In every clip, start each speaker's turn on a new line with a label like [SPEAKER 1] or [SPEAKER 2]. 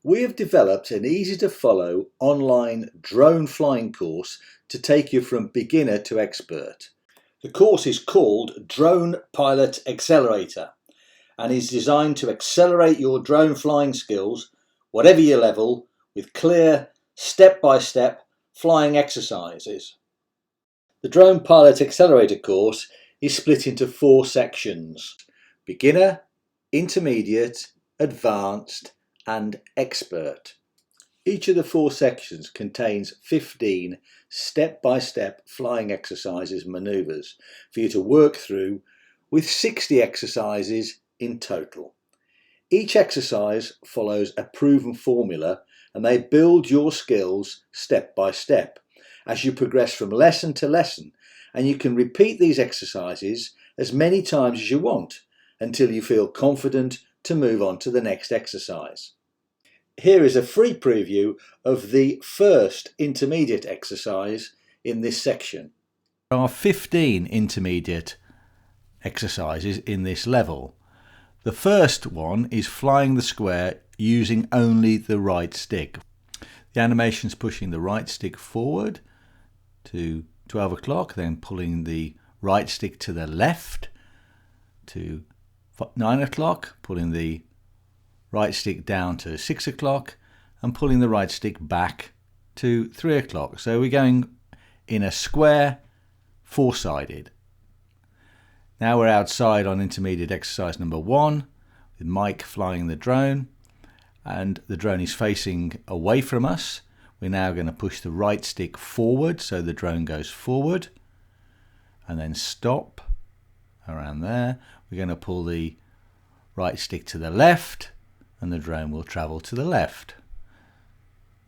[SPEAKER 1] We have developed an easy to follow online drone flying course to take you from beginner to expert. The course is called Drone Pilot Accelerator and is designed to accelerate your drone flying skills, whatever your level, with clear step-by-step flying exercises. The Drone Pilot Accelerator course is split into 4 sections: beginner, intermediate, advanced and expert. Each of the 4 sections contains 15 step-by-step flying exercises and manoeuvres for you to work through, with 60 exercises in total. Each exercise follows a proven formula and they build your skills step by step as you progress from lesson to lesson, and you can repeat these exercises as many times as you want until you feel confident to move on to the next exercise. Here is a free preview of the first intermediate exercise in this section. There are 15 intermediate exercises in this level. The first one is flying the square using only the right stick. The animation is pushing the right stick forward to 12 o'clock, then pulling the right stick to the left to 9 o'clock, pulling the right stick down to 6 o'clock and pulling the right stick back to 3 o'clock. So we're going in a square, 4-sided. Now we're outside on intermediate exercise number 1 with Mike flying the drone, and the drone is facing away from us. We're now going to push the right stick forward so the drone goes forward and then stop around there. We're going to pull the right stick to the left and the drone will travel to the left.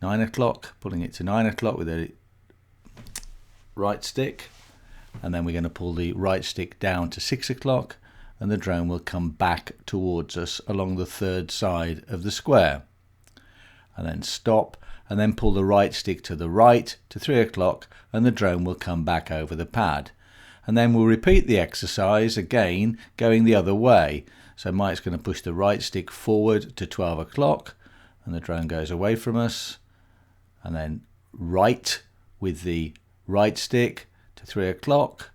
[SPEAKER 1] 9 o'clock, pulling it to 9 o'clock with the right stick, and then we're going to pull the right stick down to 6 o'clock and the drone will come back towards us along the 3rd side of the square, and then stop and then pull the right stick to the right to 3 o'clock and the drone will come back over the pad. And then we'll repeat the exercise again going the other way. So Mike's going to push the right stick forward to 12 o'clock and the drone goes away from us, and then right with the right stick to 3 o'clock,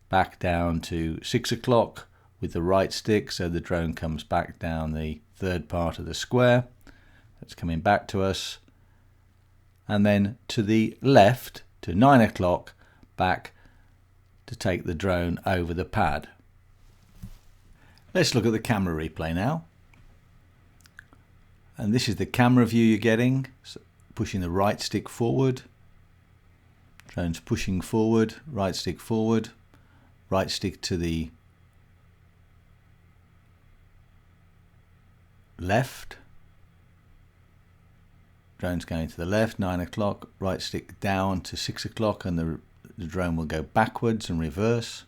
[SPEAKER 1] back down to 6 o'clock with the right stick so the drone comes back down the 3rd part of the square. It's coming back to us, and then to the left to 9 o'clock back to take the drone over the pad. Let's look at the camera replay now. And this is the camera view you're getting. So pushing the right stick forward, drone's pushing forward, right stick to the left, drone's going to the left, 9 o'clock, right stick down to 6 o'clock and the drone will go backwards and reverse.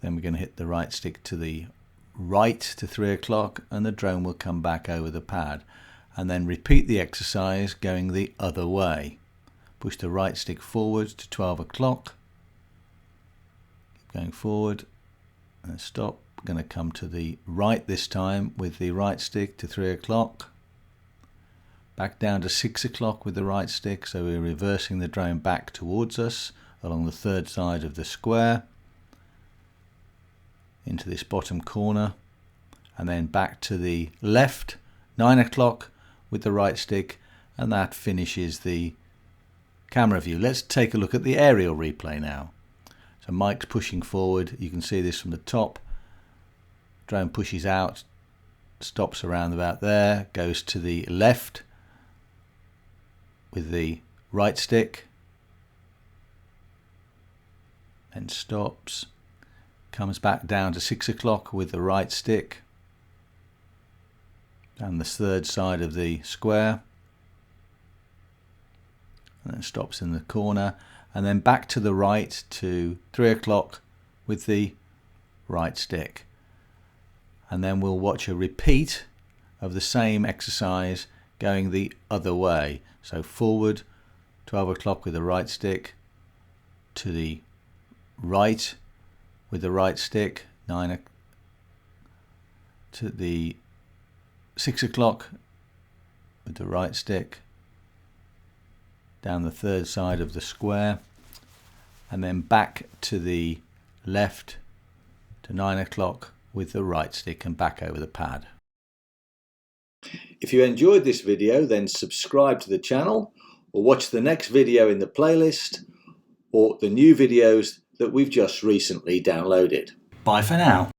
[SPEAKER 1] Then we're going to hit the right stick to the right to 3 o'clock and the drone will come back over the pad, and then repeat the exercise going the other way. Push the right stick forward to 12 o'clock, keep going forward and stop. We're going to come to the right this time with the right stick to 3 o'clock, back down to 6 o'clock with the right stick, so we're reversing the drone back towards us along the 3rd side of the square into this bottom corner, and then back to the left, 9 o'clock with the right stick, and that finishes the camera view. Let's take a look at the aerial replay now. So Mike's pushing forward, you can see this from the top, drone pushes out, stops around about there, goes to the left with the right stick and stops, comes back down to 6 o'clock with the right stick down the 3rd side of the square, and then stops in the corner, and then back to the right to 3 o'clock with the right stick. And then we'll watch a repeat of the same exercise going the other way. So forward, 12 o'clock with the right stick, to the right with the right stick, to the 6 o'clock with the right stick, down the third side of the square, and then back to the left to 9 o'clock with the right stick and back over the pad. If you enjoyed this video, then subscribe to the channel or watch the next video in the playlist or the new videos that we've just recently downloaded. Bye for now.